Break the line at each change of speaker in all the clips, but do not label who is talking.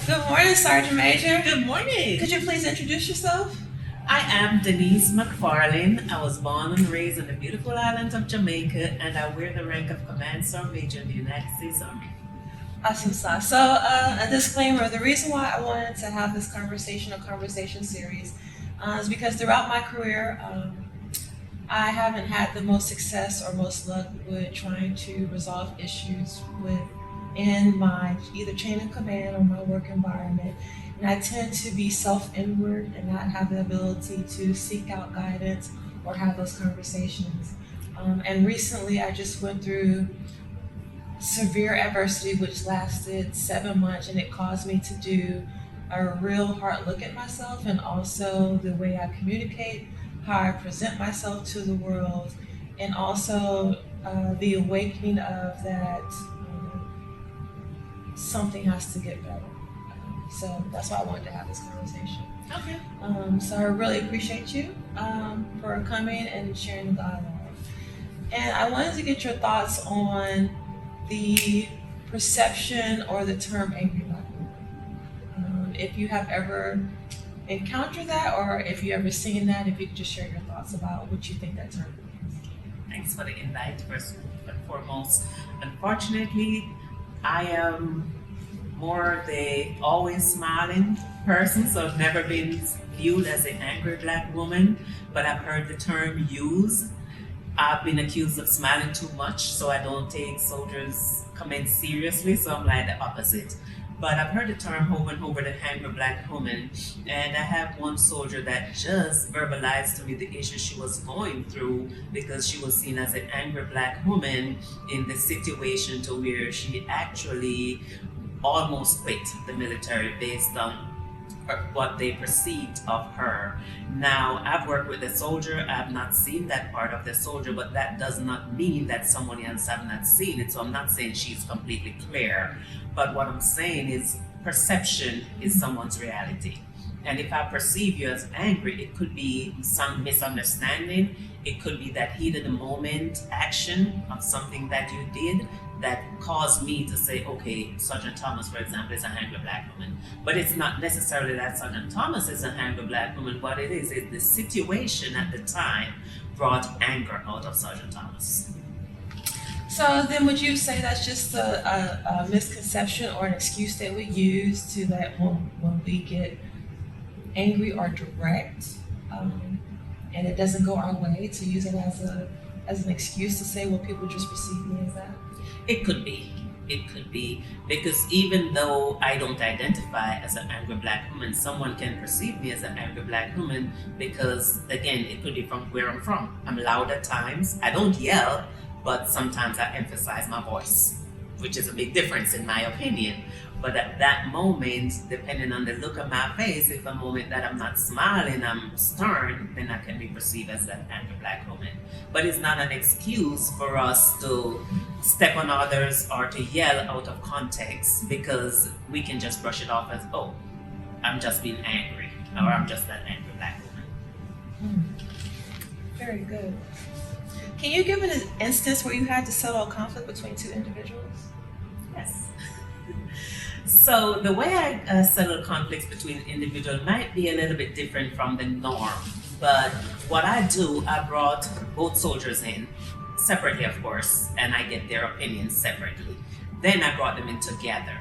Good morning, Sergeant Major.
Good morning.
Could you please introduce yourself?
I am Denise McFarlane. I was born and raised on the beautiful island of Jamaica, and I wear the rank of Command Sergeant Major in the United States Army.
Awesome sauce. So, a disclaimer: the reason why I wanted to have this conversation series, is because throughout my career, I haven't had the most success or most luck with trying to resolve issues in my either chain of command or my work environment. And I tend to be self-inward and not have the ability to seek out guidance or have those conversations. And recently I just went through severe adversity, which lasted 7 months, and it caused me to do a real hard look at myself and also the way I communicate, how I present myself to the world, and also the awakening of that something has to get better. So that's why I wanted to have this conversation.
Okay.
So I really appreciate you for coming and sharing the dialogue. And I wanted to get your thoughts on the perception or the term angry black woman. If you have ever encountered that, or if you ever seen that, if you could just share your thoughts about what you think that term means.
Thanks for the invite, first and foremost. Unfortunately, I am more the always smiling person, so I've never been viewed as an angry black woman, but I've heard the term used. I've been accused of smiling too much, so I don't take soldiers' comments seriously, so I'm like the opposite. But I've heard the term over and over, the angry black woman, and I have one soldier that just verbalized to me the issue she was going through because she was seen as an angry black woman in the situation to where she actually almost quit the military based on what they perceived of her. Now, I've worked with a soldier, I've not seen that part of the soldier, but that does not mean that someone else have not seen it. So I'm not saying she's completely clear, but what I'm saying is perception is someone's reality. And if I perceive you as angry, it could be some misunderstanding. It could be that heat of the moment action of something that you did that caused me to say, okay, Sergeant Thomas, for example, is an angry black woman. But it's not necessarily that Sergeant Thomas is an angry black woman. What it is the situation at the time brought anger out of Sergeant Thomas.
So then would you say that's just a misconception or an excuse that we use to that when we get angry or direct, and it doesn't go our way, to use it as an excuse to say, well, people just perceive me as that?
It could be, because even though I don't identify as an angry black woman, someone can perceive me as an angry black woman because, again, it could be from where I'm from. I'm loud at times. I don't yell, but sometimes I emphasize my voice, which is a big difference in my opinion. But at that moment, depending on the look of my face, if a moment that I'm not smiling, I'm stern, then I can be perceived as an angry black woman. But it's not an excuse for us to step on others or to yell out of context, because we can just brush it off as, oh, I'm just being angry, or I'm just an angry black woman.
Very good. Can you give an instance where you had to settle a conflict between two individuals?
Yes. So the way I settle conflicts between individuals might be a little bit different from the norm. But what I do, I brought both soldiers in, separately of course, and I get their opinions separately. Then I brought them in together.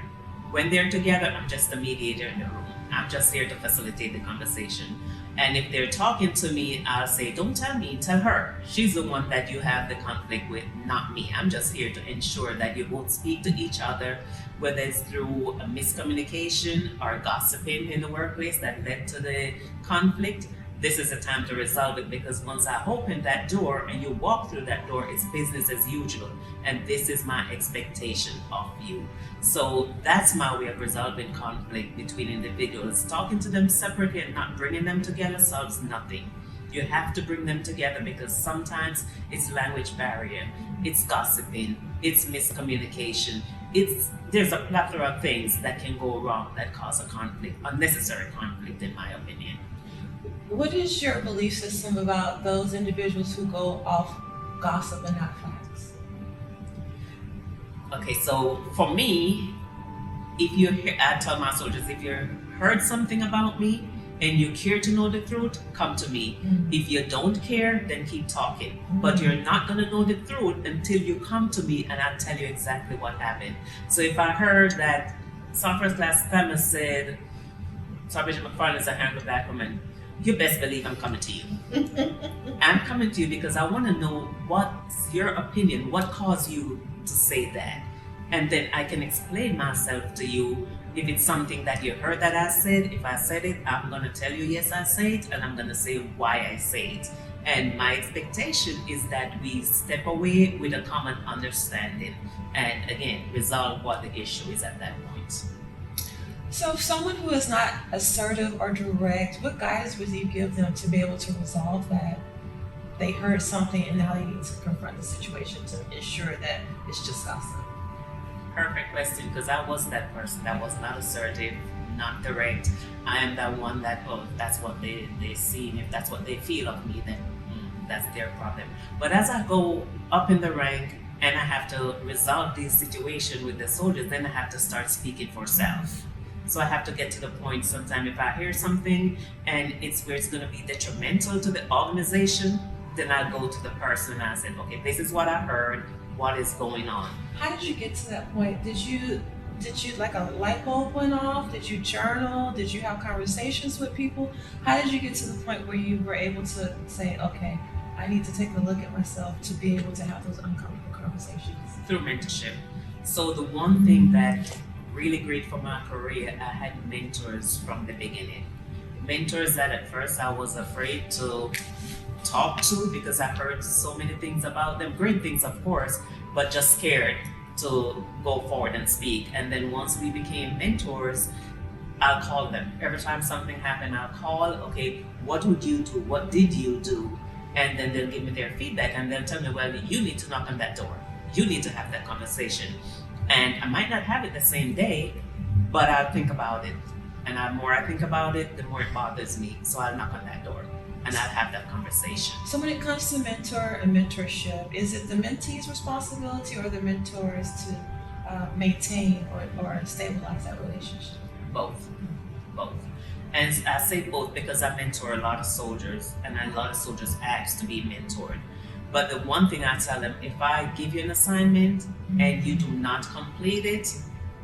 When they're together, I'm just a mediator in the room. I'm just here to facilitate the conversation. And if they're talking to me, I'll say, don't tell me, tell her. She's the one that you have the conflict with, not me. I'm just here to ensure that you both speak to each other, whether it's through a miscommunication or gossiping in the workplace that led to the conflict. This is the time to resolve it, because once I open that door and you walk through that door, it's business as usual. And this is my expectation of you. So that's my way of resolving conflict between individuals. Talking to them separately and not bringing them together solves nothing. You have to bring them together, because sometimes it's language barrier, it's gossiping, it's miscommunication. There's a plethora of things that can go wrong that cause a conflict, unnecessary conflict in my opinion.
What is your belief system about those individuals who go off gossip and not facts?
Okay, so for me, if you hear, I tell my soldiers, if you heard something about me and you care to know the truth, come to me. If you don't care, then keep talking. But you're not going to know the truth until you come to me and I'll tell you exactly what happened. So if I heard that some first class Thomas said, Bishop McFarland is a angry black woman, you best believe I'm coming to you. I'm coming to you because I want to know what's your opinion, what caused you to say that. And then I can explain myself to you. If it's something that you heard that I said, if I said it, I'm going to tell you, yes, I say it, and I'm going to say why I say it. And my expectation is that we step away with a common understanding and, again, resolve what the issue is at that point.
So if someone who is not assertive or direct, what guidance would you give them to be able to resolve that? They heard something and now they need to confront the situation to ensure that it's just gossip.
Perfect question, because I was that person that was not assertive, not direct. I am that one that, oh, if that's what they see, and if that's what they feel of me, then that's their problem. But as I go up in the rank and I have to resolve this situation with the soldiers, then I have to start speaking for self. So I have to get to the point sometime if I hear something and it's where it's going to be detrimental to the organization, then I go to the person and I say, okay, this is what I heard. What is going on?
How did you get to that point? Did you like a light bulb went off? Did you journal? Did you have conversations with people? How did you get to the point where you were able to say, okay, I need to take a look at myself to be able to have those uncomfortable conversations?
Through mentorship. So the one thing that really great for my career, I had mentors from the beginning. Mentors that at first I was afraid to talk to because I heard so many things about them, great things of course, but just scared to go forward and speak. And then once we became mentors, I'll call them. Every time something happened, I'll call, okay, what would you do? What did you do? And then they'll give me their feedback and they'll tell me, well, you need to knock on that door. You need to have that conversation. And I might not have it the same day, but I'll think about it. And the more I think about it, the more it bothers me. So I'll knock on that door and I'll have that conversation.
So when it comes to mentor and mentorship, is it the mentee's responsibility or the mentors to maintain or stabilize that relationship?
Both. And I say both because I mentor a lot of soldiers and a lot of soldiers ask to be mentored. But the one thing I tell them, if I give you an assignment and you do not complete it,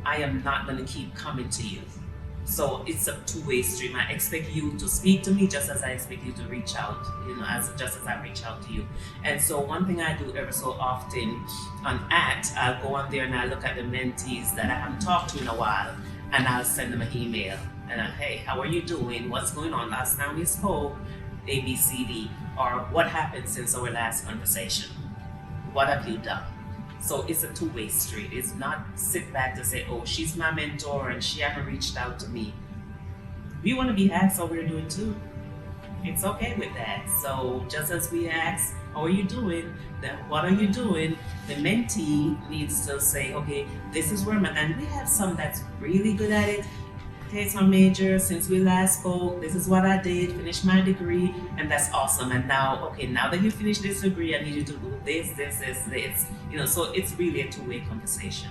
I am not going to keep coming to you. So it's a two-way street. I expect you to speak to me just as I expect you to reach out, just as I reach out to you. And so one thing I do ever so often on ACT, I'll go on there and I look at the mentees that I haven't talked to in a while and I'll send them an email. And hey, how are you doing? What's going on? Last time we spoke, A, B, C, D. Or what happened since our last conversation? What have you done? So it's a two-way street. It's not sit back to say, oh, she's my mentor and she hasn't reached out to me. We want to be asked how we're doing too. It's okay with that. So just as we ask, how are you doing? Then what are you doing? The mentee needs to say, okay, this is where I'm at. And we have some that's really good at it. Okay, it's my major, since we last spoke, this is what I did, finished my degree, and that's awesome. And now, okay, now that you finished this degree, I need you to do this. So it's really a two-way conversation.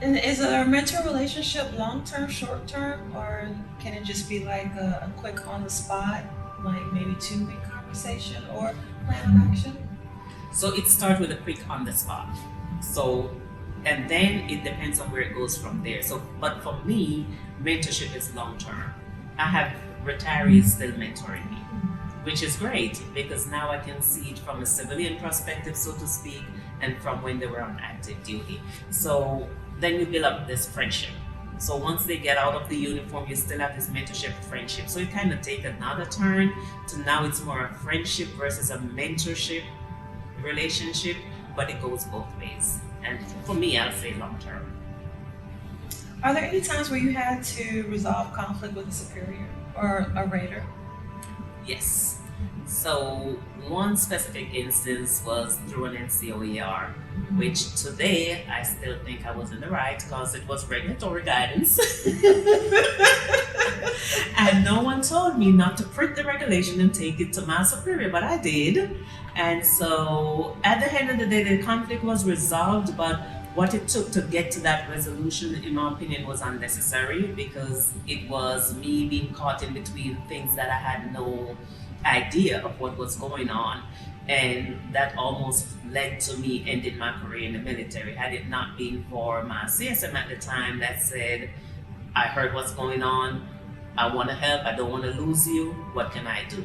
And is a mentor relationship long-term, short-term, or can it just be like a quick on-the-spot, like maybe 2-week conversation or plan of action?
So it starts with a quick on-the-spot. And then it depends on where it goes from there. But for me, mentorship is long-term. I have retirees still mentoring me, which is great because now I can see it from a civilian perspective, so to speak, and from when they were on active duty. So then you build up this friendship. So once they get out of the uniform, you still have this mentorship friendship. So it kind of takes another turn to now it's more a friendship versus a mentorship relationship, but it goes both ways. And for me, I'll say long term.
Are there any times where you had to resolve conflict with a superior or a raider?
Yes. So one specific instance was through an NCOER, which today I still think I was in the right because it was regulatory guidance. And no one told me not to print the regulation and take it to my superior, but I did. And so at the end of the day, the conflict was resolved, but what it took to get to that resolution, in my opinion, was unnecessary because it was me being caught in between things that I had no idea of what was going on. And that almost led to me ending my career in the military. Had it not been for my CSM at the time that said, I heard what's going on, I want to help, I don't want to lose you, what can I do?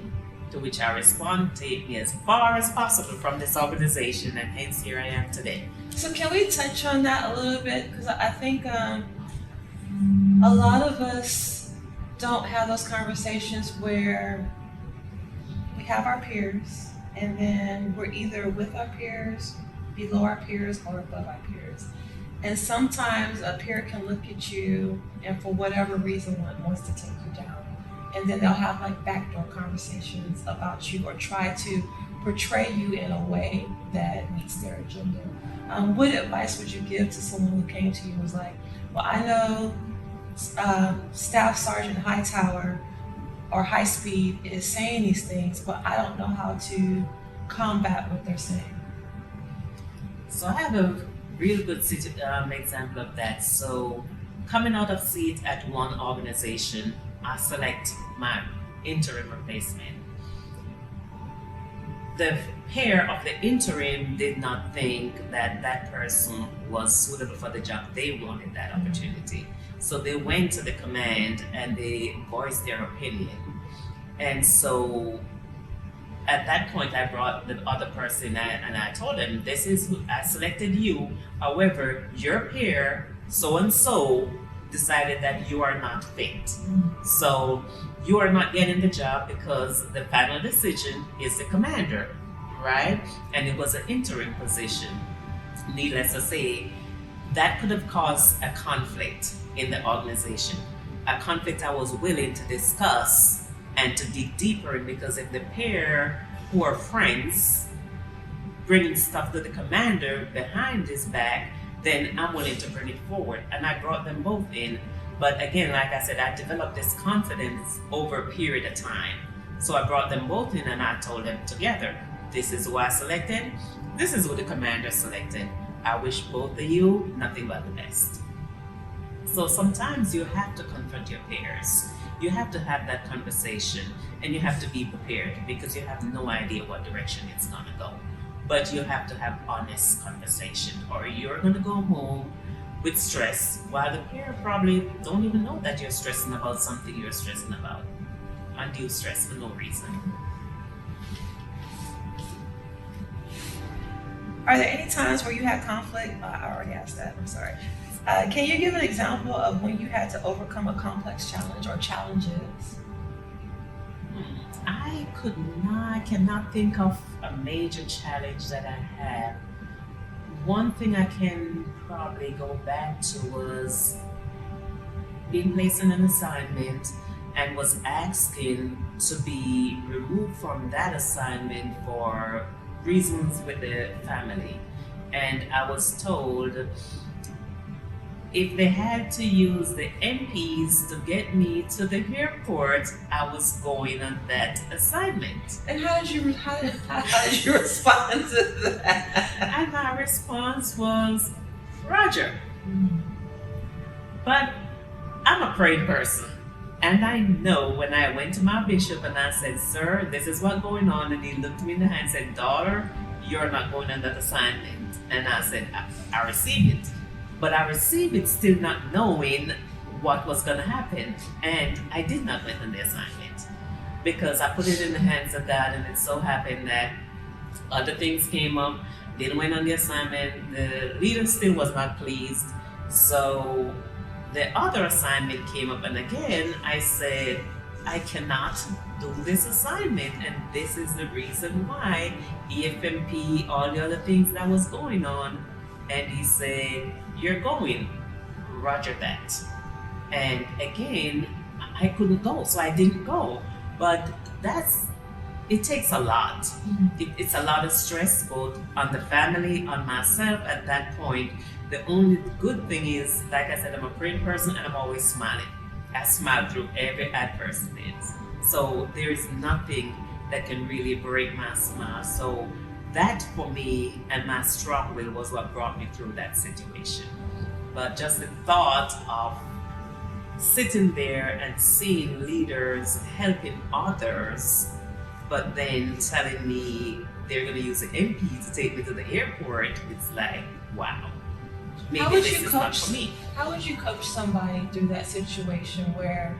To which I respond, take me as far as possible from this organization, and hence here I am today.
So can we touch on that a little bit? Because I think a lot of us don't have those conversations where we have our peers and then we're either with our peers, below our peers, or above our peers. And sometimes a peer can look at you and for whatever reason wants to take you down. And then they'll have like backdoor conversations about you or try to portray you in a way that meets their agenda. What advice would you give to someone who came to you and was like, well, I know Staff Sergeant Hightower or High Speed is saying these things, but I don't know how to combat what they're saying?
So I have a real good example of that. So coming out of seat at one organization, I select my interim replacement. The pair of the interim did not think that that person was suitable for the job. They wanted that opportunity. So they went to the command and they voiced their opinion. And so at that point, I brought the other person and I told them, I selected you. However, your peer, so-and-so, decided that you are not fit. So you are not getting the job because the final decision is the commander, right? And it was an interim position. Needless to say, that could have caused a conflict in the organization. A conflict I was willing to discuss and to dig deeper in, because if the pair who are friends bringing stuff to the commander behind his back, then I'm willing to bring it forward. And I brought them both in. But again, like I said, I developed this confidence over a period of time. So I brought them both in and I told them together, this is who I selected, this is who the commander selected. I wish both of you nothing but the best. So sometimes you have to confront your peers. You have to have that conversation and you have to be prepared because you have no idea what direction it's going to go. But you have to have honest conversation or you're going to go home with stress while the peer probably don't even know that you're stressing about something you're stressing about. Undue stress for no reason.
Are there any times where you had conflict? I already asked that, I'm sorry. Can you give an example of when you had to overcome a complex challenge or challenges?
I cannot think of a major challenge that I had. One thing I can probably go back to was being placed in an assignment and was asking to be removed from that assignment for reasons with the family. And I was told if they had to use the MPs to get me to the airport, I was going on that assignment.
And how did you respond to that?
And my response was, Roger. But I'm a praying person. And I know when I went to my bishop and I said, sir, this is what's going on. And he looked me in the eye and said, daughter, you're not going on that assignment. And I said, I received it. But I received it still not knowing what was going to happen. And I did not went on the assignment because I put it in the hands of God, and it so happened that other things came up. Didn't went on the assignment. The leader still was not pleased. So the other assignment came up, and again, I said, I cannot do this assignment, and this is the reason why, EFMP, all the other things that was going on. And he said, you're going, roger that. And again, I couldn't go, so I didn't go. But it takes a lot. It's a lot of stress, both on the family, on myself at that point. The only good thing is, like I said, I'm a praying person and I'm always smiling. I smile through every adversity. So there is nothing that can really break my smile. So that for me and my strong will was what brought me through that situation. But just the thought of sitting there and seeing leaders helping others, but then telling me they're going to use the MP to take me to the airport, it's like, wow, maybe this is not for me.
How would you coach somebody through that situation where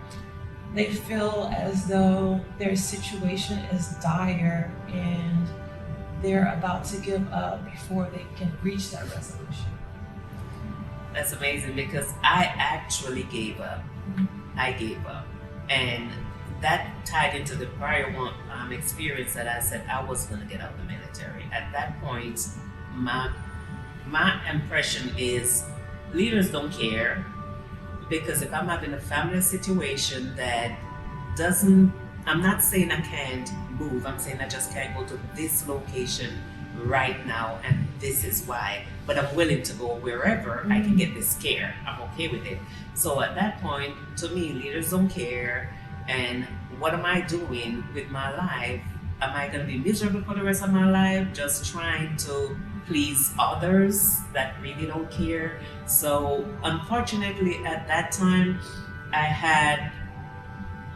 they feel as though their situation is dire and they're about to give up before they can reach that resolution?
That's amazing, because I actually gave up. I gave up. And that tied into the prior one experience that I said I was going to get out of the military. At that point, my impression is leaders don't care, because if I'm having a family situation that doesn't, I'm not saying I can't move, I'm saying I just can't go to this location right now, and this is why, but I'm willing to go wherever I can get this care. I'm okay with it. So at that point, to me, leaders don't care. And what am I doing with my life? Am I going to be miserable for the rest of my life just trying to please others that really don't care? So unfortunately, at that time, I had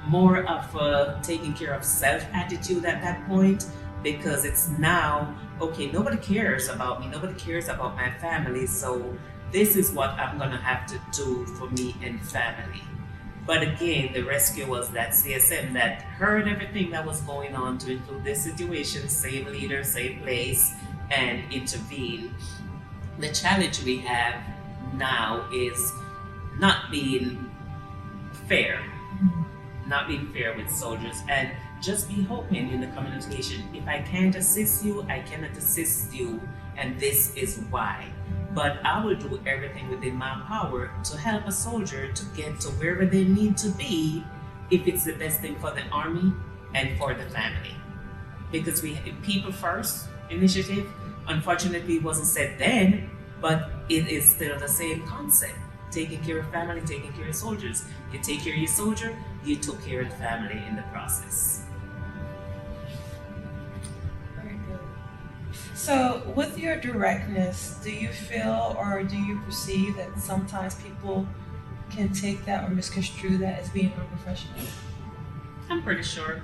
more of a taking care of self attitude at that point, because it's now, okay, nobody cares about me, nobody cares about my family, so this is what I'm gonna have to do for me and family. But again, the rescue was that CSM that heard everything that was going on to include this situation, same leader, same place, and intervene. The challenge we have now is not being fair, with soldiers, and just be hoping in the communication. If I can't assist you, I cannot assist you, and this is why. But I will do everything within my power to help a soldier to get to wherever they need to be, if it's the best thing for the Army and for the family. Because we people first initiative, unfortunately, wasn't said then, but it is still the same concept. Taking care of family, taking care of soldiers. You take care of your soldier, you took care of the family in the process.
Very good. So with your directness, do you feel or do you perceive that sometimes people can take that or misconstrue that as being unprofessional?
I'm pretty sure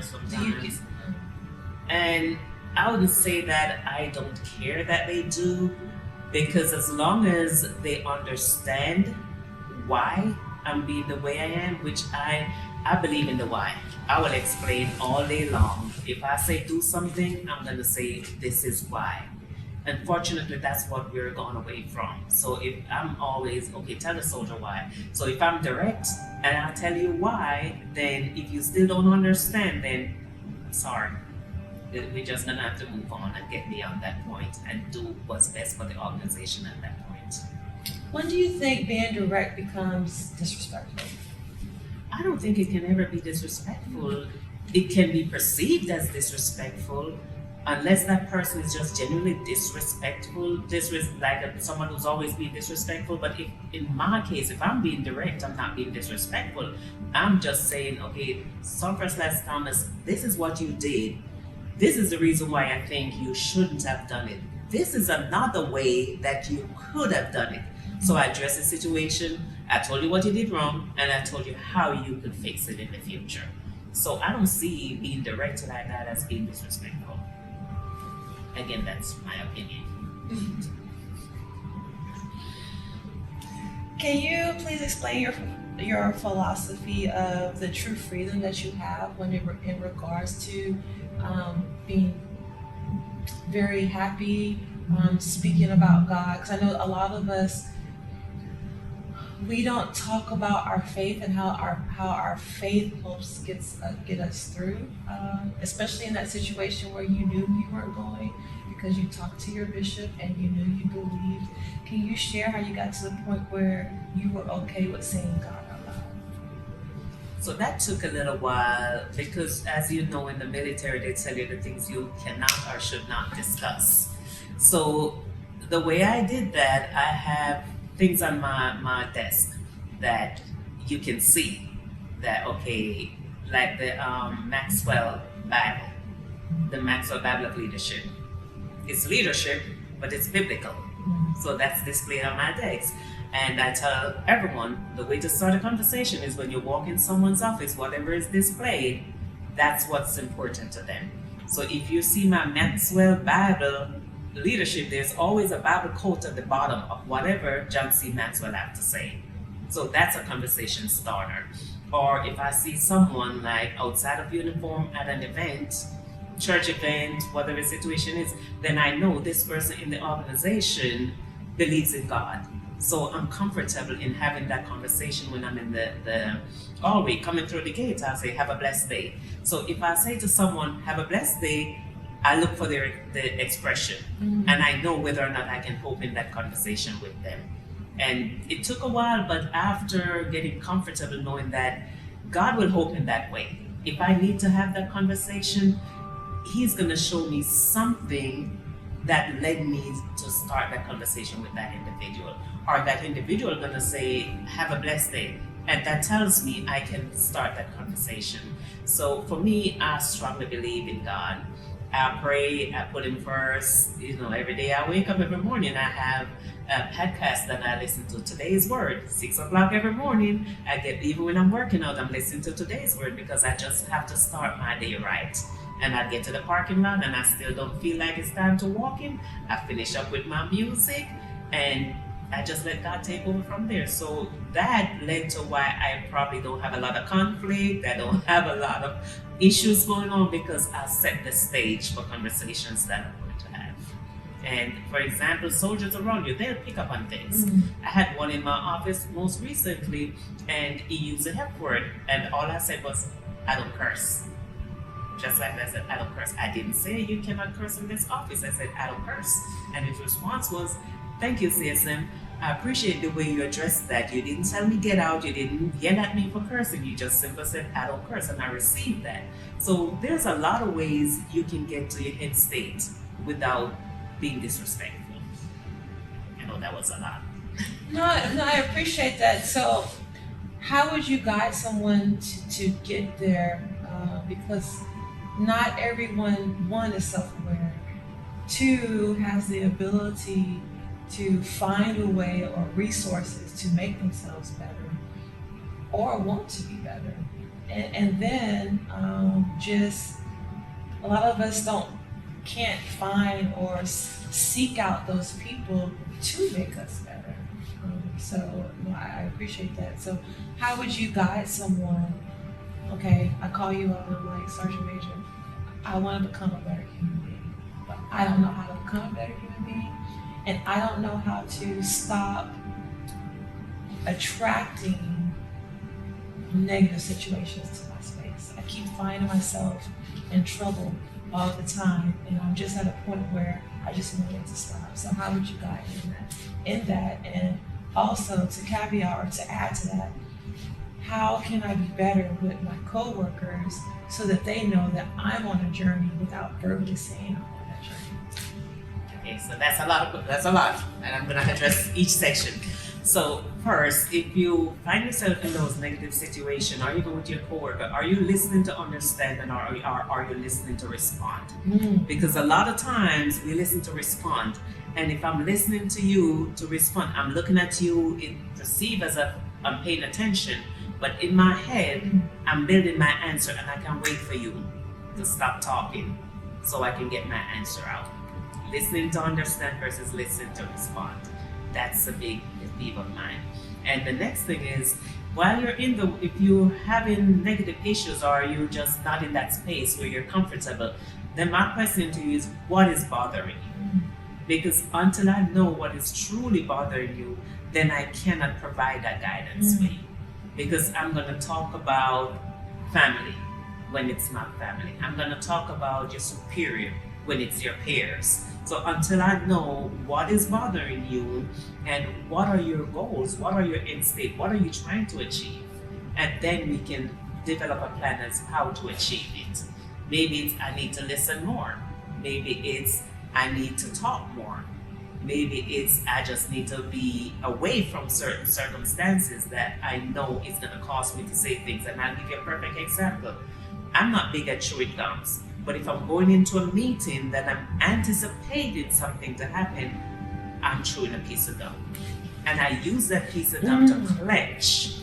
sometimes.
Do you?
And I wouldn't say that I don't care that they do, because as long as they understand why I'm being the way I am, which I believe in the why. I will explain all day long. If I say do something, I'm going to say this is why. Unfortunately, that's what we're gone away from. So if I'm always, okay, tell the soldier why. So if I'm direct and I tell you why, then if you still don't understand, then sorry. We're just gonna have to move on and get beyond that point and do what's best for the organization at that point.
When do you think being direct becomes disrespectful?
I don't think it can ever be disrespectful. It can be perceived as disrespectful unless that person is just genuinely disrespectful, like someone who's always being disrespectful. But if, in my case, if I'm being direct, I'm not being disrespectful. I'm just saying, okay, some first last Thomas, this is what you did. This is the reason why I think you shouldn't have done it. This is another way that you could have done it. So I addressed the situation, I told you what you did wrong, and I told you how you could fix it in the future. So I don't see being direct like that as being disrespectful. Again, that's my opinion.
Can you please explain your philosophy of the true freedom that you have when in regards to being very happy, speaking about God? Because I know a lot of us, we don't talk about our faith and how our faith helps get us through, especially in that situation where you knew you weren't going because you talked to your bishop and you knew you believed. Can you share how you got to the point where you were okay with saying God out loud?
So that took a little while because, as you know, in the military, they tell you the things you cannot or should not discuss. So the way I did that, I have things on my desk that you can see that, okay, like the Maxwell Bible. the Maxwell Bible of Leadership. It's leadership, but it's biblical. So that's displayed on my desk. And I tell everyone the way to start a conversation is when you walk in someone's office, whatever is displayed, that's what's important to them. So if you see my Maxwell Bible Leadership, there's always a Bible quote at the bottom of whatever John C. Maxwell have to say. So that's a conversation starter. Or if I see someone like outside of uniform at an event, church event, whatever the situation is, then I know this person in the organization believes in God. So I'm comfortable in having that conversation when I'm in the hallway coming through the gate. I'll say, have a blessed day. So if I say to someone, have a blessed day, I look for the expression, and I know whether or not I can open that conversation with them. And it took a while, but after getting comfortable knowing that God will open that way. If I need to have that conversation, He's going to show me something that led me to start that conversation with that individual. Or that individual going to say, have a blessed day. And that tells me I can start that conversation. So for me, I strongly believe in God. I pray, I put Him first. Every day I wake up every morning, I have a podcast that I listen to. Today's Word, 6 o'clock every morning. Even when I'm working out, I'm listening to today's Word because I just have to start my day right. And I get to the parking lot and I still don't feel like it's time to walk in. I finish up with my music and I just let God take over from there. So that led to why I probably don't have a lot of conflict. I don't have a lot of issues going on because I set the stage for conversations that I'm going to have. And for example, soldiers around you, they'll pick up on things. I had one in my office most recently and he used the F word. And all I said was, I don't curse. Just like that, I said, I don't curse. I didn't say you cannot curse in this office. I said, I don't curse. And his response was, thank you, CSM. I appreciate the way you addressed that. You didn't tell me get out. You didn't yell at me for cursing. You just simply said, I don't curse. And I received that. So there's a lot of ways you can get to your head state without being disrespectful. I know that was a lot.
No, I appreciate that. So how would you guide someone to get there? Because not everyone, one, is self-aware, two, has the ability to find a way or resources to make themselves better or want to be better. And then just a lot of us can't find or seek out those people to make us better. So I appreciate that. So how would you guide someone? Okay, I call you up and I'm like, Sergeant Major, I want to become a better human being, but I don't know how to become a better human being, and I don't know how to stop attracting negative situations to my space. I keep finding myself in trouble all the time, and I'm just at a point where I just want it to stop. So how would you guide me in that? And also to caveat or to add to that, how can I be better with my coworkers so that they know that I'm on a journey without verbally saying I'm on that journey?
Okay, so that's a lot, and I'm gonna address each section. So first, if you find yourself in those negative situations, or even with your coworker, are you listening to understand and are you listening to respond? Because a lot of times we listen to respond, and if I'm listening to you to respond, I'm looking at you, perceive as I'm paying attention. But in my head, I'm building my answer and I can wait for you to stop talking so I can get my answer out. Listening to understand versus listening to respond. That's a big theme of mine. And the next thing is, while you're if you're having negative issues or you're just not in that space where you're comfortable, then my question to you is, what is bothering you? Because until I know what is truly bothering you, then I cannot provide that guidance for you. Because I'm going to talk about family when it's not family. I'm going to talk about your superior when it's your peers. So until I know what is bothering you and what are your goals, what are your end state, what are you trying to achieve, and then we can develop a plan as how to achieve it. Maybe it's I need to listen more. Maybe it's I need to talk more. Maybe it's I just need to be away from certain circumstances that I know is going to cause me to say things. And I'll give you a perfect example. I'm not big at chewing gums. But if I'm going into a meeting that I'm anticipating something to happen, I'm chewing a piece of gum. And I use that piece of gum to clench.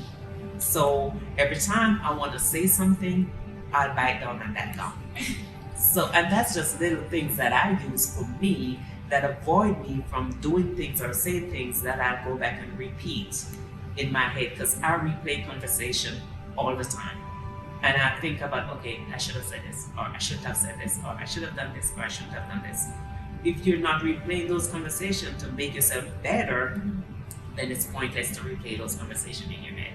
So every time I want to say something, I'll bite down on that gum. So, and that's just little things that I use for me that avoid me from doing things or saying things that I go back and repeat in my head, because I replay conversation all the time. And I think about, okay, I should have said this, or I shouldn't have said this, or I should have done this, or I shouldn't have done this. If you're not replaying those conversations to make yourself better, then it's pointless to replay those conversations in your head.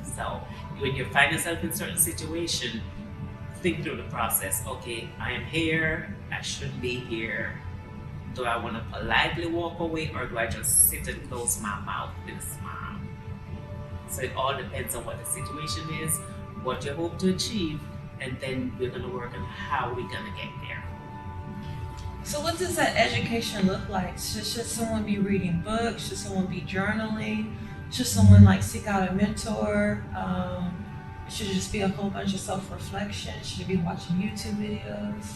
So when you find yourself in certain situation, think through the process. Okay, I am here, I should be here. Do I want to politely walk away, or do I just sit and close my mouth with a smile? So it all depends on what the situation is, what you hope to achieve, and then we're going to work on how we're going to get there.
So what does that education look like? Should someone be reading books? Should someone be journaling? Should someone seek out a mentor? Should it just be a whole bunch of self-reflection? Should it be watching YouTube videos?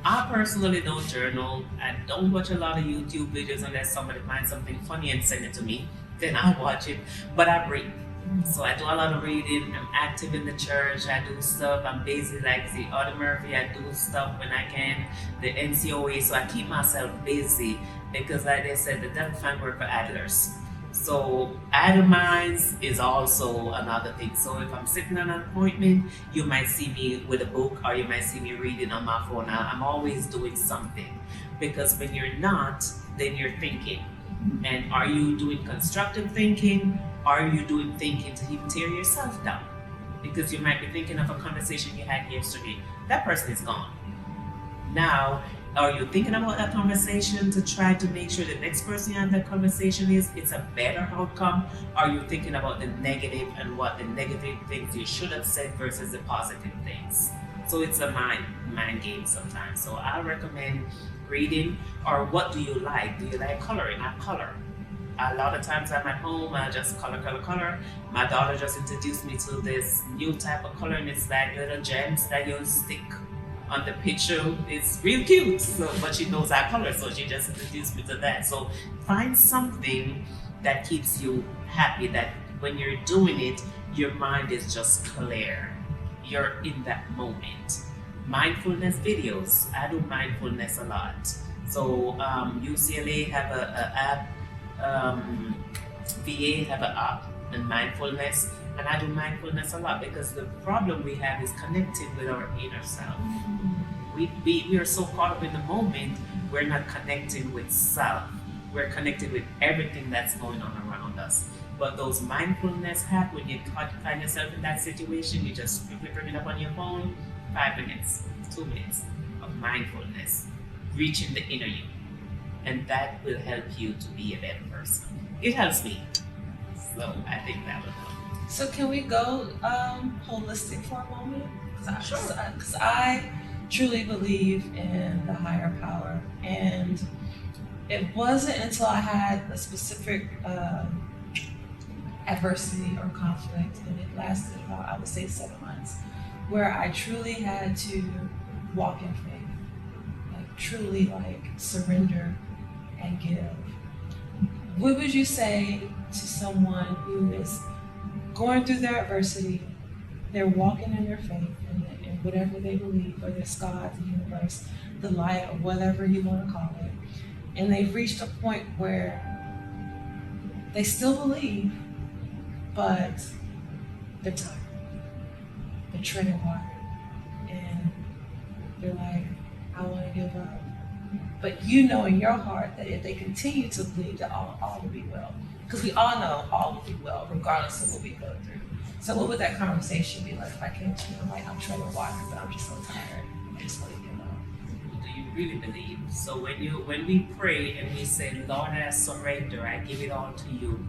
I personally don't journal. I don't watch a lot of YouTube videos unless somebody finds something funny and send it to me. Then I watch it. But I read. So I do a lot of reading. I'm active in the church. I do stuff. I'm busy like the Audie Murphy. I do stuff when I can. The NCOA. So I keep myself busy because, like they said, the devil find work for idlers. So idle minds is also another thing. So if I'm sitting on an appointment, you might see me with a book, or you might see me reading on my phone. I'm always doing something, because when you're not, then you're thinking. And are you doing constructive thinking? Are you doing thinking to even tear yourself down? Because you might be thinking of a conversation you had yesterday. That person is gone. Now, are you thinking about that conversation to try to make sure the next person you have that conversation it's a better outcome? Are you thinking about the negative and what the negative things you should have said versus the positive things? So it's a mind game sometimes. So I recommend reading. Or what do you like? Do you like coloring? I color. A lot of times I'm at home, I just color. My daughter just introduced me to this new type of color, and it's like little gems that you stick on the picture. It's real cute. So, but she knows I color, so she just introduced me to that. So find something that keeps you happy, that when you're doing it, your mind is just clear. You're in that moment. Mindfulness videos. I do mindfulness a lot. So UCLA have a app, VA have an app, and mindfulness. And I do mindfulness a lot, because the problem we have is connecting with our inner self. We are so caught up in the moment, we're not connecting with self. We're connected with everything that's going on around us. But those mindfulness apps, when you find yourself in that situation, you just quickly bring it up on your phone, 5 minutes, 2 minutes of mindfulness, reaching the inner you. And that will help you to be a better person. It helps me. So I think that will help.
So can we go holistic for a moment?
Sure.
Because I truly believe in the higher power, and it wasn't until I had a specific adversity or conflict, and it lasted about, I would say, 7 months, where I truly had to walk in faith, truly surrender and give. What would you say to someone who is going through their adversity, they're walking in their faith and whatever they believe, whether it's God, the universe, the light, or whatever you want to call it, and they've reached a point where they still believe, but they're tired, they're treading water, and they're like, I want to give up. But you know in your heart that if they continue to believe, that all will be well. Because we all know all will be well, regardless of what we go through. So what would that conversation be like if I came to you and I'm treading water, but I'm just so tired, I just want to give up?
Do you really believe? So when we pray and we say, Lord, I surrender, I give it all to you,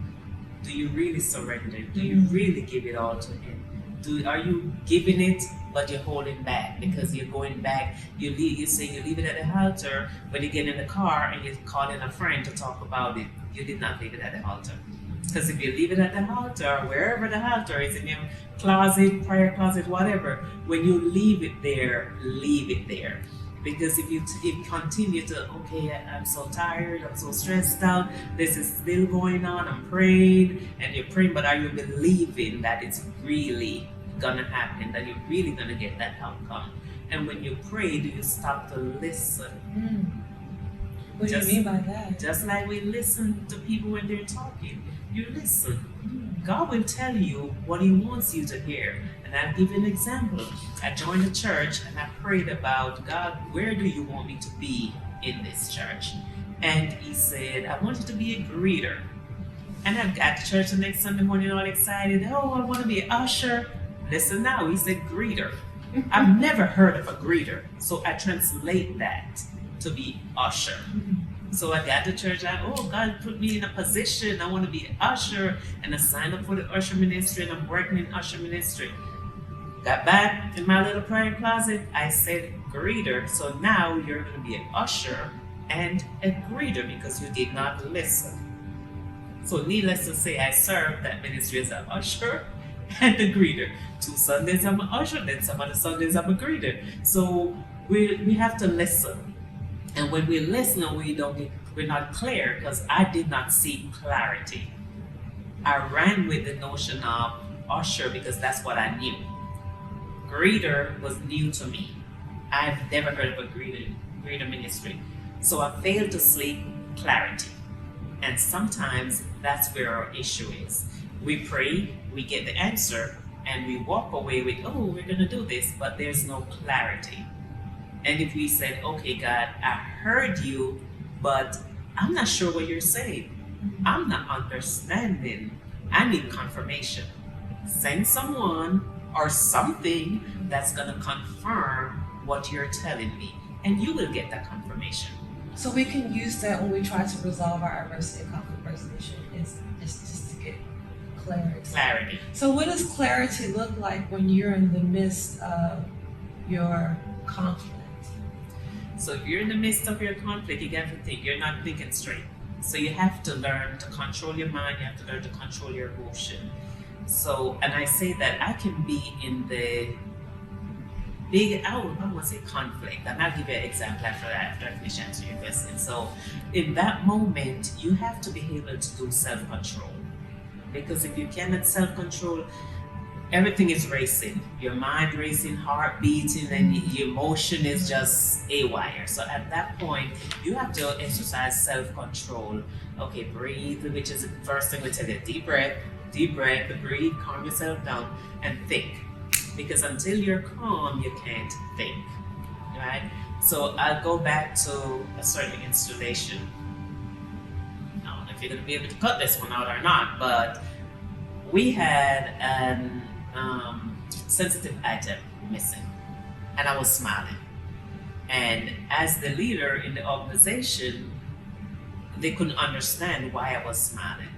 do you really surrender? Do you really give it all to Him? Are you giving it, but you're holding back because you're going back? You say you leave it at the altar, but you get in the car and you're calling a friend to talk about it. You did not leave it at the altar. Because if you leave it at the altar, wherever the altar is, in your closet, prayer closet, whatever, when you leave it there, leave it there. Because if you continue to, okay, I'm so tired, I'm so stressed out, this is still going on, I'm praying, and you're praying, but are you believing that it's really gonna happen, that you're really gonna get that outcome? And when you pray, do you stop to listen?
What do you mean by that?
Just like we listen to people when they're talking, you listen. God will tell you what He wants you to hear. And I'll give you an example. I joined a church and I prayed about, God, where do you want me to be in this church? And He said, I want you to be a greeter. And I got to church the next Sunday morning all excited. Oh, I want to be an usher. Listen now, He said greeter. I've never heard of a greeter. So I translate that to be usher. So I got to church, God put me in a position, I want to be an usher, and I signed up for the usher ministry, and I'm working in usher ministry. Got back in my little prayer closet, I said greeter, so now you're going to be an usher and a greeter because you did not listen. So needless to say, I served that ministry as an usher and a greeter. 2 Sundays I'm an usher, then some other Sundays I'm a greeter. So we have to listen. And when we listen and we're not clear, because I did not see clarity. I ran with the notion of usher because that's what I knew. Greeter was new to me. I've never heard of a greeter ministry. So I failed to see clarity. And sometimes that's where our issue is. We pray, we get the answer, and we walk away with, oh, we're going to do this, but there's no clarity. And if we said, okay, God, I heard you, but I'm not sure what you're saying. I'm not understanding. I need confirmation. Send someone or something that's going to confirm what you're telling me, and you will get that confirmation.
So we can use that when we try to resolve our adversity and conflict resolution, is just to get clarity. So what does clarity look like when you're in the midst of your conflict?
So if you're in the midst of your conflict, you got to think, you're not thinking straight. So you have to learn to control your mind, you have to learn to control your emotion. So, and I say that I can be in the big, I want to say conflict, and I'll give you an example after I finish answering your question. So in that moment, you have to be able to do self-control. Because if you cannot self-control, everything is racing. Your mind racing, heart beating, and your emotion is just haywire. So at that point, you have to exercise self-control. Okay, breathe, which is the first thing we tell you. Deep breath, breathe, calm yourself down, and think. Because until you're calm, you can't think, right? So I'll go back to a certain installation. I don't know if you're going to be able to cut this one out or not, but we had an sensitive item missing, and I was smiling. And as the leader in the organization, they couldn't understand why I was smiling.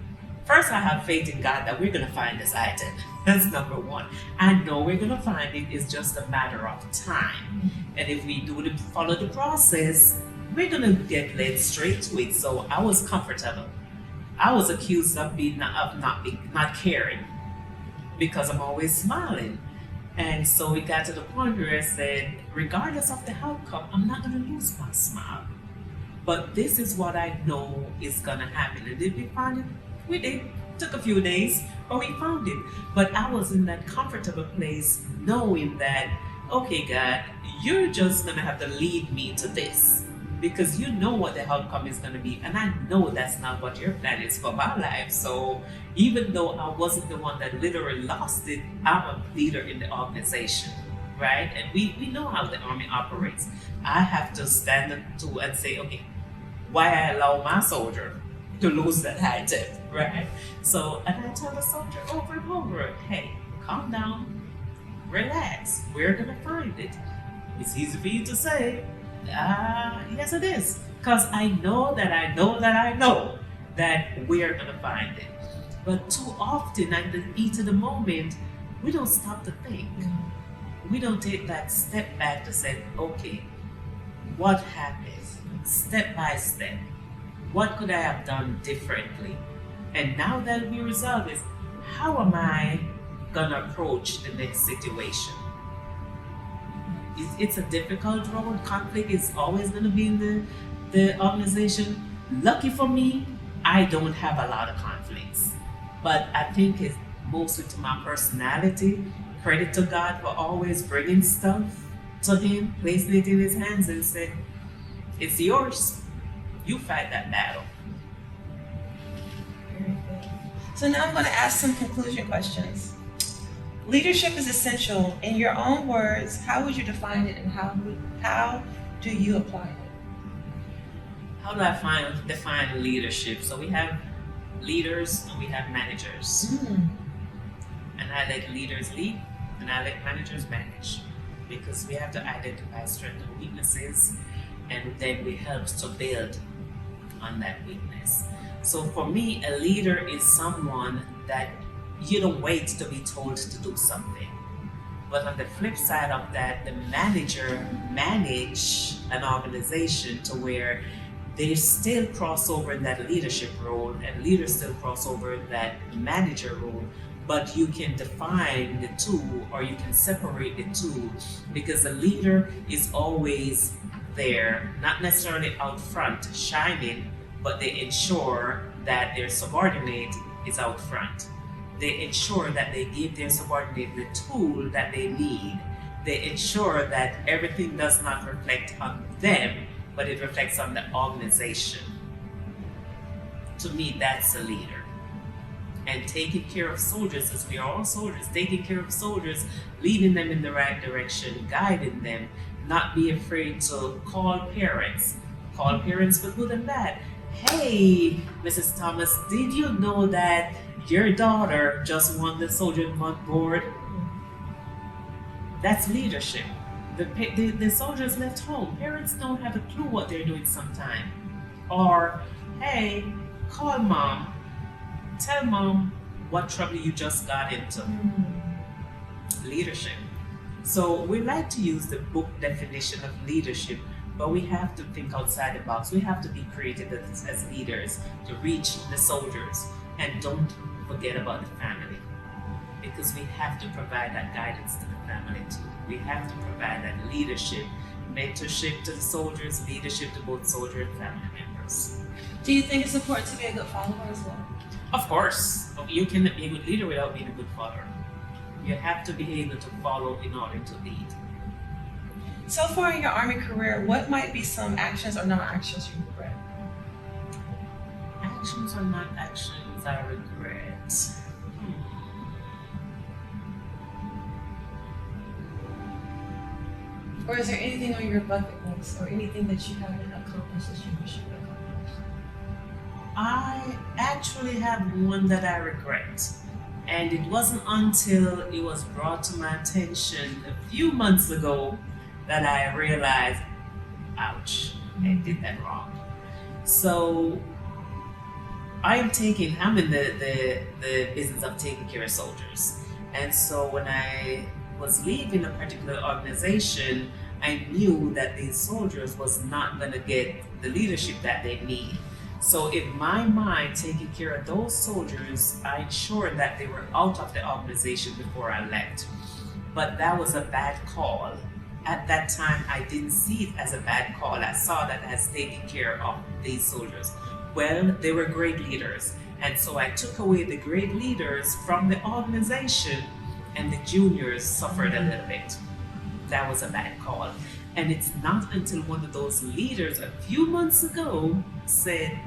First, I have faith in God that we're going to find this item. That's number one. I know we're going to find it. It's just a matter of time. And if we follow the process, we're going to get led straight to it. So I was comfortable. I was accused of not caring because I'm always smiling. And so it got to the point where I said, regardless of the outcome, I'm not going to lose my smile. But this is what I know is going to happen. And did we find it? We did. Took a few days, but we found it. But I was in that comfortable place knowing that, okay, God, you're just going to have to lead me to this because you know what the outcome is going to be. And I know that's not what your plan is for my life. So even though I wasn't the one that literally lost it, I'm a leader in the organization, right? And we know how the Army operates. I have to stand to and say, okay, why I allow my soldier to lose that item, right? So, and I tell the soldier over and over, hey, calm down, relax, we're gonna find it. It's easy for you to say, yes it is, because I know that we're gonna find it. But too often at the heat of the moment, we don't stop to think. We don't take that step back to say, okay, what happened? Step by step. What could I have done differently? And now that we resolve is, how am I gonna approach the next situation? It's a difficult road. Conflict is always gonna be in the organization. Lucky for me, I don't have a lot of conflicts. But I think it's mostly to my personality. Credit to God for always bringing stuff to Him, placing it in His hands, and said, "It's yours. You fight that battle."
Very good. So now I'm going to ask some conclusion questions. Leadership is essential. In your own words, how would you define it, and how do you apply it?
How do I define leadership? So we have leaders and we have managers. And I let leaders lead and I let managers manage, because we have to identify strengths and weaknesses, and then we help to build on that weakness. So for me, a leader is someone that you don't wait to be told to do something. But on the flip side of that, the manager manage an organization to where they still cross over in that leadership role, and leaders still cross over in that manager role. But you can define the two, or you can separate the two, because the leader is always there, not necessarily out front shining, but they ensure that their subordinate is out front. They ensure that they give their subordinate the tool that they need. They ensure that everything does not reflect on them, but it reflects on the organization. To me, that's a leader. And taking care of soldiers, as we are all soldiers, taking care of soldiers, leading them in the right direction, guiding them, not be afraid to call parents for good and bad. Hey, Mrs. Thomas, did you know that your daughter just won the Soldier Month board? That's leadership. The soldiers left home. Parents don't have a clue what they're doing sometimes. Or, hey, call mom. Tell mom what trouble you just got into. Leadership. So we like to use the book definition of leadership, but we have to think outside the box. We have to be creative as leaders to reach the soldiers. And don't forget about the family, because we have to provide that guidance to the family too. We have to provide that leadership, mentorship to the soldiers, leadership to both soldier and family members.
Do you think it's important to be a good follower as well?
Of course, you cannot be a good leader without being a good follower. You have to be able to follow in order to lead.
So far in your Army career, what might be some actions or non-actions you regret?
Actions or not actions I regret?
Or is there anything on your bucket list, or anything that you haven't accomplished that you wish you would accomplish?
I actually have one that I regret. And it wasn't until it was brought to my attention a few months ago that I realized, ouch, I did that wrong. So I'm in the business of taking care of soldiers. And so when I was leaving a particular organization, I knew that these soldiers was not going to get the leadership that they need. So in my mind, taking care of those soldiers, I ensured that they were out of the organization before I left. But that was a bad call. At that time, I didn't see it as a bad call. I saw that as taking care of these soldiers. Well, they were great leaders. And so I took away the great leaders from the organization, and the juniors suffered a little bit. That was a bad call. And it's not until one of those leaders a few months ago said,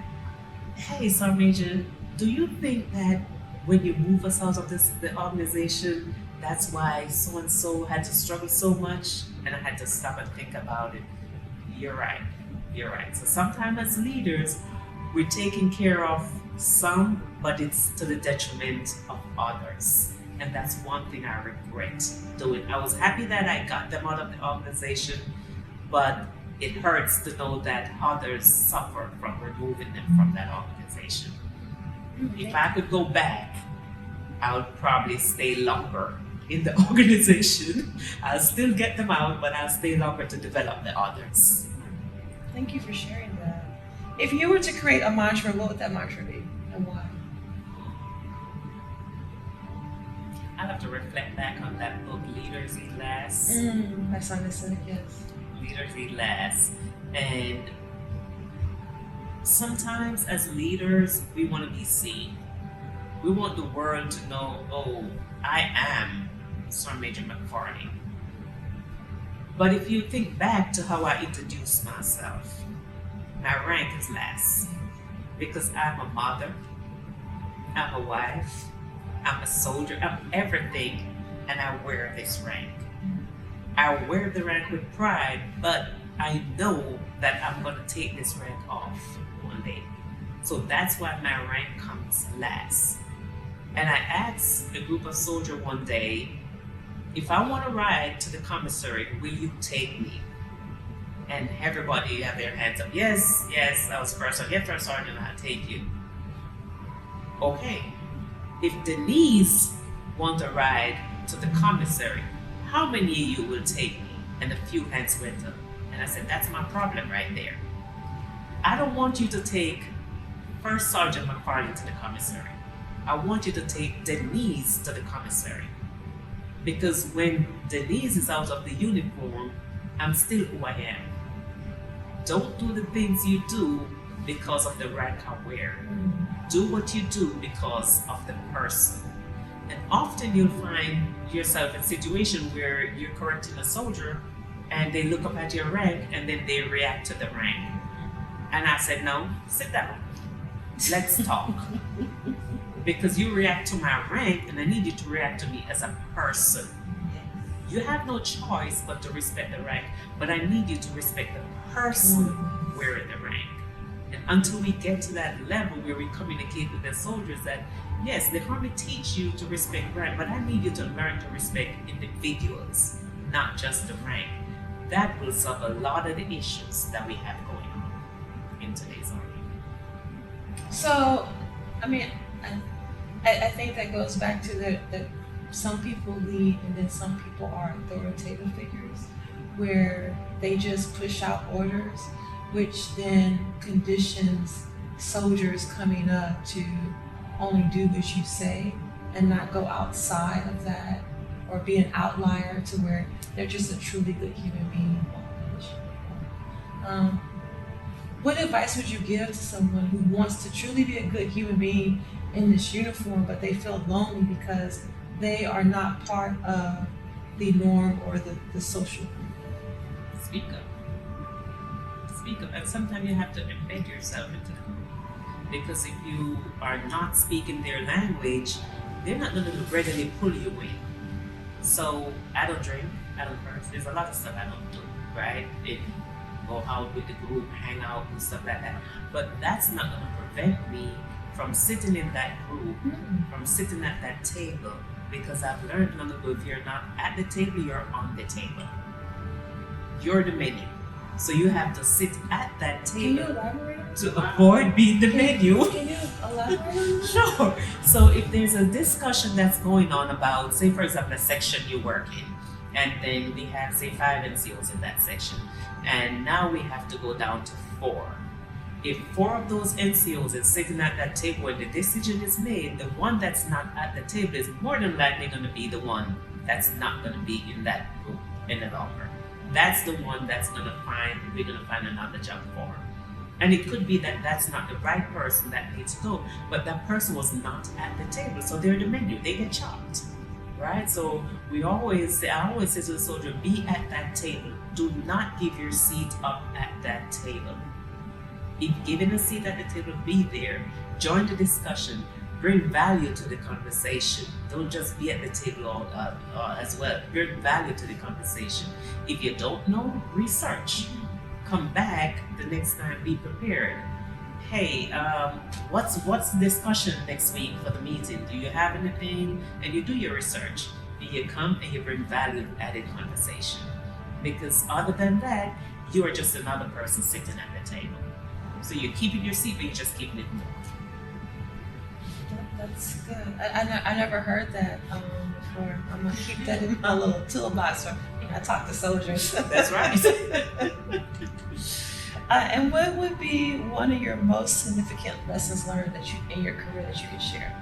hey, Sergeant Major, do you think that when you move us out of the organization, that's why so-and-so had to struggle so much? And I had to stop and think about it. You're right. So sometimes as leaders, we're taking care of some, but it's to the detriment of others. And that's one thing I regret doing. I was happy that I got them out of the organization, but it hurts to know that others suffer from removing them from that organization. If I could go back, I would probably stay longer in the organization. I'll still get them out, but I'll stay longer to develop the others.
Thank you for sharing that. If you were to create a mantra, what would that mantra be, and why?
I have to reflect back on that book, Leaders Eat Last.
My son is saying yes.
Leaders Eat Last. And sometimes as leaders, we want to be seen. We want the world to know, oh, I am Sir Major McFarlane. But if you think back to how I introduced myself, my rank is last. Because I'm a mother, I'm a wife, I'm a soldier, I'm everything, and I wear this rank. I wear the rank with pride, but I know that I'm going to take this rank off one day. So that's why my rank comes last. And I asked a group of soldiers one day, if I want to ride to the commissary, will you take me? And everybody had their hands up. Yes, I was first sergeant. Yes, first sergeant, I'll take you. Okay. If Denise want to ride to the commissary, how many of you will take me? And a few hands went up. And I said, that's my problem right there. I don't want you to take First Sergeant McFarlane to the commissary. I want you to take Denise to the commissary. Because when Denise is out of the uniform, I'm still who I am. Don't do the things you do because of the rank I wear. Do what you do because of the person. And often you'll find yourself in a situation where you're correcting a soldier and they look up at your rank and then they react to the rank. And I said, no, sit down. Let's talk. Because you react to my rank and I need you to react to me as a person. You have no choice but to respect the rank, but I need you to respect the person wearing the rank. And until we get to that level where we communicate with the soldiers that, yes, they probably teach you to respect rank, but I need you to learn to respect individuals, not just the rank. That will solve a lot of the issues that we have going on in today's army.
So, I mean, I think that goes back to that some people lead and then some people are authoritative figures where they just push out orders, which then conditions soldiers coming up to only do what you say and not go outside of that or be an outlier to where they're just a truly good human being. What advice would you give to someone who wants to truly be a good human being in this uniform, but they feel lonely because they are not part of the norm or the social group?
Speak up. Speak up. And sometimes you have to embed yourself into the group. Because if you are not speaking their language, they're not going to readily pull you in. So I don't drink, I don't curse. There's a lot of stuff I don't do, right? Go out with the group, hang out and stuff like that. But that's not going to prevent me from sitting in that group, from sitting at that table, because I've learned long ago, if you're not at the table, you're on the table. You're the menu. So you have to sit at that table.
Can you elaborate?
To avoid being the menu.
Can you elaborate on that?
Sure. So if there's a discussion that's going on about, say for example, a section you work in, and then we have, say, 5 NCOs in that section, and now we have to go down to 4. If 4 of those NCOs is sitting at that table when the decision is made, the one that's not at the table is more than likely going to be the one that's not going to be in that group any longer. That's the one that's we're going to find another job for. And it could be that that's not the right person that needs to go, but that person was not at the table, so they're the menu, they get chopped, right? So I always say to the soldier, be at that table. Do not give your seat up at that table. If given a seat at the table, be there, join the discussion, bring value to the conversation. Don't just be at the table as well. Bring value to the conversation. If you don't know, research. Come back the next time, be prepared. Hey, what's the discussion next week for the meeting? Do you have anything? And you do your research. And you come and you bring value added conversation. Because other than that, you are just another person sitting at the table. So you're keeping your seat, but you're just keeping it moved.
That's good. I never heard that before. I'm gonna keep that in my little toolbox when I talk to soldiers.
That's right.
And what would be one of your most significant lessons learned that you in your career that you could share?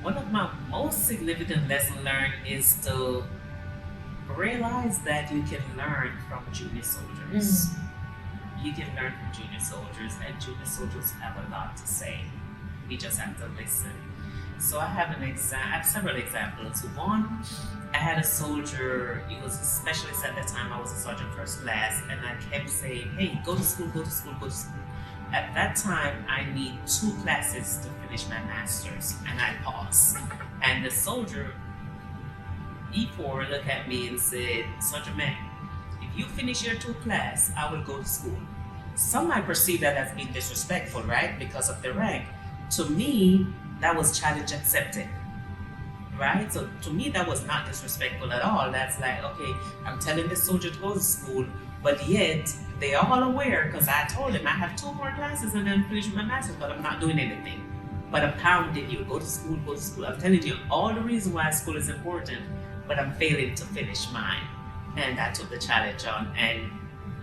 One of my most significant lessons learned is to realize that you can learn from junior soldiers. You can learn from junior soldiers, and junior soldiers have a lot to say. We just have to listen. So I have several examples. One, I had a soldier. He was a specialist at the time. I was a sergeant first class, and I kept saying, "Hey, go to school, go to school, go to school." At that time, I need 2 classes to finish my master's, and I paused. And the soldier, E4, looked at me and said, "Sergeant Man, if you finish your 2 class, I will go to school." Some might perceive that as being disrespectful, right? Because of the rank. To me, that was challenge accepted, right? So to me, that was not disrespectful at all. That's like, okay, I'm telling the soldier to go to school, but yet they are all aware because I told him I have 2 more classes and then finish my master's, but I'm not doing anything. But I'm pounding you, go to school, go to school. I'm telling you all the reason why school is important, but I'm failing to finish mine. And I took the challenge on, and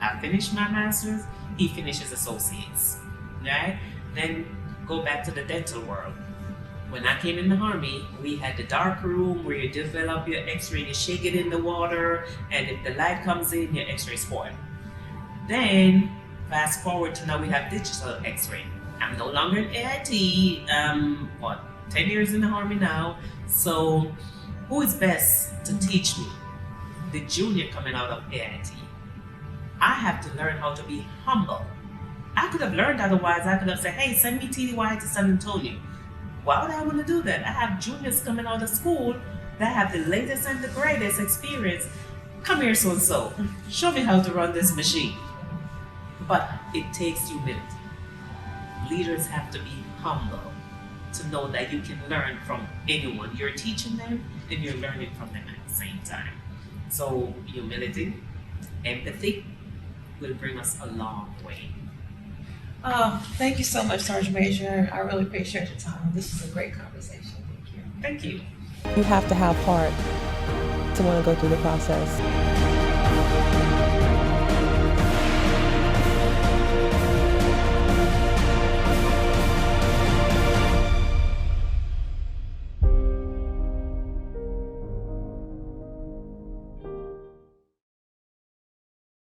I finished my master's, he finishes associates, right? Then go back to the dental world. When I came in the Army, we had the dark room where you develop your x-ray, you shake it in the water, and if the light comes in, your x-ray spoiled. Then, fast forward to now we have digital x-ray. I'm no longer in AIT, 10 years in the Army now. So, who is best to teach me? The junior coming out of AIT. I have to learn how to be humble. I could have learned otherwise. I could have said, "Hey, send me TDY to San Antonio." Why would I want to do that? I have juniors coming out of school that have the latest and the greatest experience. Come here, so-and-so. Show me how to run this machine. But it takes humility. Leaders have to be humble to know that you can learn from anyone. You're teaching them and you're learning from them at the same time. So humility, empathy will bring us a long way.
Oh, thank you so much, Sergeant Major. I really appreciate your time. This was a great conversation. Thank you.
Thank you.
You have to have heart to want to go through the process.